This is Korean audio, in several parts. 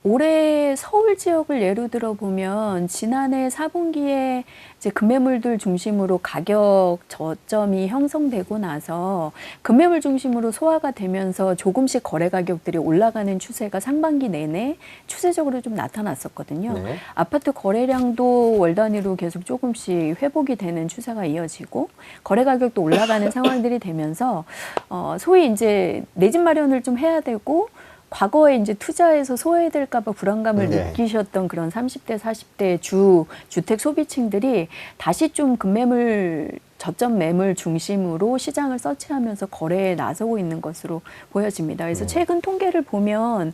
올해 서울 지역을 예로 들어 보면 지난해 4분기에 이제 급매물들 중심으로 가격 저점이 형성되고 나서 급매물 중심으로 소화가 되면서 조금씩 거래 가격들이 올라가는 추세가 상반기 내내 추세적으로 좀 나타났었거든요. 네. 아파트 거래량도 월 단위로 계속 조금씩 회복이 되는 추세가 이어지고 거래 가격도 올라가는 상황들이 되면서 소위 이제 내 집 마련을 좀 해야 되고 과거에 이제 투자해서 소외될까봐 불안감을 네. 느끼셨던 그런 30대, 40대 주택 소비층들이 다시 좀 급매물, 저점 매물 중심으로 시장을 서치하면서 거래에 나서고 있는 것으로 보여집니다. 그래서 최근 통계를 보면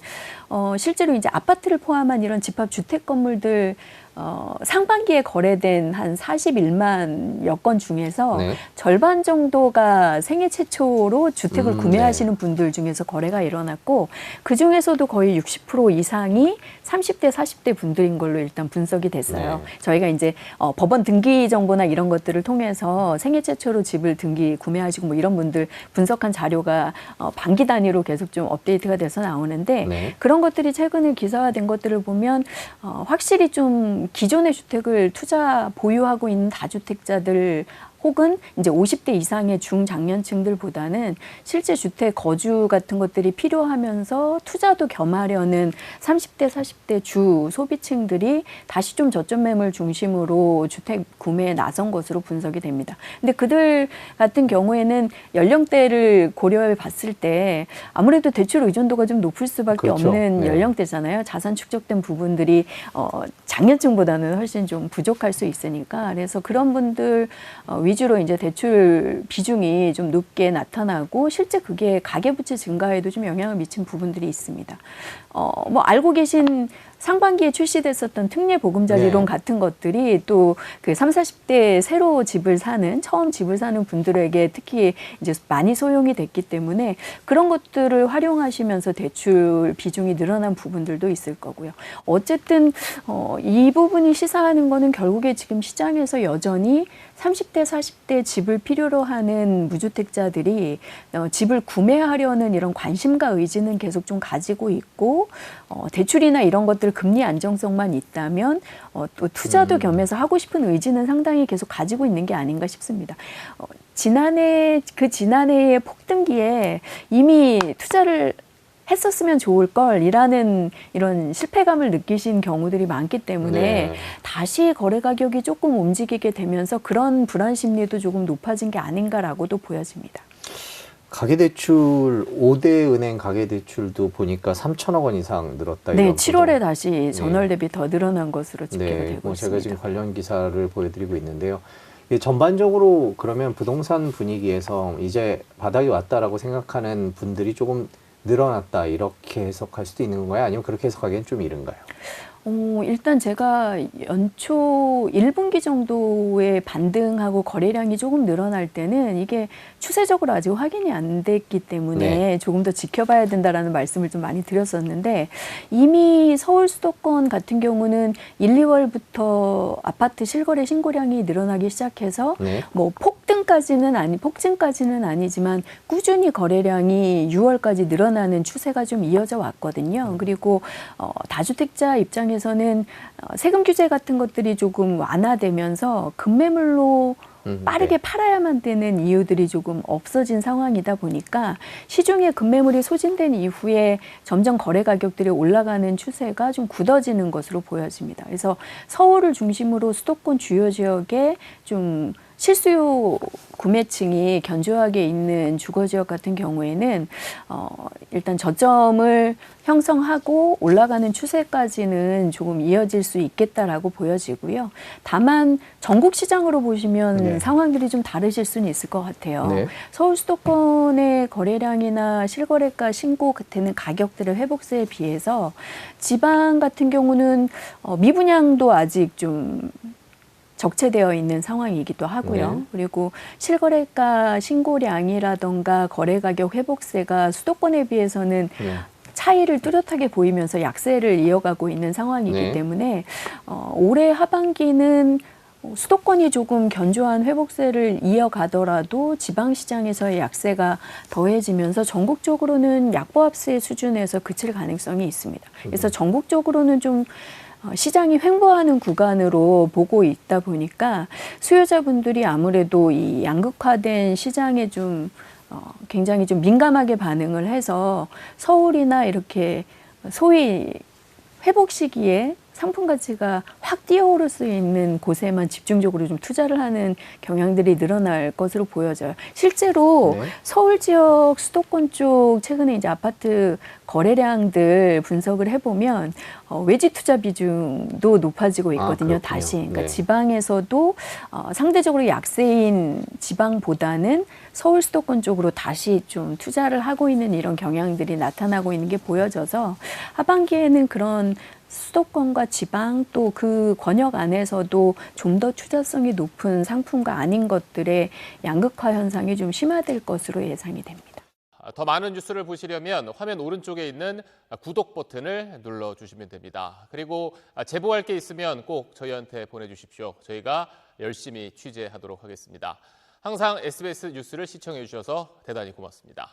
실제로 이제 아파트를 포함한 이런 집합 주택 건물들 상반기에 거래된 한 41만 건 중에서 네. 절반 정도가 생애 최초로 주택을 구매하시는 네. 분들 중에서 거래가 일어났고 그 중에서도 거의 60% 이상이 30대, 40대 분들인 걸로 일단 분석이 됐어요. 네. 저희가 이제 법원 등기 정보나 이런 것들을 통해서 생애 최초로 집을 구매하시고 뭐 이런 분들 분석한 자료가 반기 단위로 계속 좀 업데이트가 돼서 나오는데 네. 그런 것들이 최근에 기사화된 것들을 보면 확실히 좀 기존의 주택을 보유하고 있는 다주택자들 혹은 이제 50대 이상의 중장년층들보다는 실제 주택 거주 같은 것들이 필요하면서 투자도 겸하려는 30대, 40대 주 소비층들이 다시 좀 저점 매물 중심으로 주택 구매에 나선 것으로 분석이 됩니다. 근데 그들 같은 경우에는 연령대를 고려해 봤을 때 아무래도 대출 의존도가 좀 높을 수밖에 그렇죠. 없는 네. 연령대잖아요. 자산 축적된 부분들이 장년층보다는 훨씬 좀 부족할 수 있으니까 그래서 그런 분들 위주로 이제 대출 비중이 좀 높게 나타나고 실제 그게 가계부채 증가에도 좀 영향을 미친 부분들이 있습니다. 뭐 알고 계신 상반기에 출시됐었던 특례보금자리론 네. 같은 것들이 또 그 30, 40대 새로 처음 집을 사는 분들에게 특히 이제 많이 소용이 됐기 때문에 그런 것들을 활용하시면서 대출 비중이 늘어난 부분들도 있을 거고요. 어쨌든 이 부분이 시사하는 거는 결국에 지금 시장에서 여전히 30대, 40대 집을 필요로 하는 무주택자들이 집을 구매하려는 이런 관심과 의지는 계속 좀 가지고 있고 대출이나 이런 것들 금리 안정성만 있다면 또 투자도 겸해서 하고 싶은 의지는 상당히 계속 가지고 있는 게 아닌가 싶습니다. 지난해의 폭등기에 이미 투자를 했었으면 좋을 걸이라는 이런 실패감을 느끼신 경우들이 많기 때문에 네. 다시 거래 가격이 조금 움직이게 되면서 그런 불안 심리도 조금 높아진 게 아닌가라고도 보여집니다. 가계대출 5대 은행 가계대출도 보니까 3천억 원 이상 늘었다. 네, 이런 7월에 다시 전월 네. 대비 더 늘어난 것으로 집계가 네, 되고 뭐 제가 있습니다. 지금 관련 기사를 보여드리고 있는데요. 전반적으로 그러면 부동산 분위기에서 이제 바닥이 왔다라고 생각하는 분들이 조금 늘어났다 이렇게 해석할 수도 있는 건가요? 아니면 그렇게 해석하기엔 좀 이른가요? 일단 제가 연초 1분기 정도의 반등하고 거래량이 조금 늘어날 때는 이게 추세적으로 아직 확인이 안 됐기 때문에 네. 조금 더 지켜봐야 된다라는 말씀을 좀 많이 드렸었는데 이미 서울 수도권 같은 경우는 1, 2월부터 아파트 실거래 신고량이 늘어나기 시작해서 네. 뭐 폭증까지는 아니지만 꾸준히 거래량이 6월까지 늘어나는 추세가 좀 이어져 왔거든요. 그리고 다주택자 입장에서는 세금 규제 같은 것들이 조금 완화되면서 급매물로 빠르게 네. 팔아야만 되는 이유들이 조금 없어진 상황이다 보니까 시중에 급매물이 소진된 이후에 점점 거래 가격들이 올라가는 추세가 좀 굳어지는 것으로 보여집니다. 그래서 서울을 중심으로 수도권 주요 지역에 좀 실수요 구매층이 견조하게 있는 주거지역 같은 경우에는 일단 저점을 형성하고 올라가는 추세까지는 조금 이어질 수 있겠다라고 보여지고요. 다만 전국 시장으로 보시면 네. 상황들이 좀 다르실 수는 있을 것 같아요. 네. 서울 수도권의 거래량이나 실거래가 신고되는 가격들의 회복세에 비해서 지방 같은 경우는 미분양도 아직 좀 적체되어 있는 상황이기도 하고요. 네. 그리고 실거래가 신고량이라던가 거래 가격 회복세가 수도권에 비해서는 네. 차이를 뚜렷하게 보이면서 약세를 이어가고 있는 상황이기 네. 때문에 올해 하반기는 수도권이 조금 견조한 회복세를 이어가더라도 지방시장에서의 약세가 더해지면서 전국적으로는 약보합세 수준에서 그칠 가능성이 있습니다. 그래서 전국적으로는 좀 시장이 횡보하는 구간으로 보고 있다 보니까 수요자분들이 아무래도 이 양극화된 시장에 좀 굉장히 좀 민감하게 반응을 해서 서울이나 이렇게 소위 회복 시기에 상품 가치가 확 뛰어오를 수 있는 곳에만 집중적으로 좀 투자를 하는 경향들이 늘어날 것으로 보여져요. 실제로 네. 서울 지역 수도권 쪽 최근에 이제 아파트 거래량들 분석을 해보면 외지 투자 비중도 높아지고 있거든요. 그렇군요. 다시. 그러니까 네. 지방에서도 상대적으로 약세인 지방보다는 서울 수도권 쪽으로 다시 좀 투자를 하고 있는 이런 경향들이 나타나고 있는 게 보여져서 하반기에는 그런 수도권과 지방 또 그 권역 안에서도 좀 더 투자성이 높은 상품과 아닌 것들의 양극화 현상이 좀 심화될 것으로 예상이 됩니다. 더 많은 뉴스를 보시려면 화면 오른쪽에 있는 구독 버튼을 눌러주시면 됩니다. 그리고 제보할 게 있으면 꼭 저희한테 보내주십시오. 저희가 열심히 취재하도록 하겠습니다. 항상 SBS 뉴스를 시청해 주셔서 대단히 고맙습니다.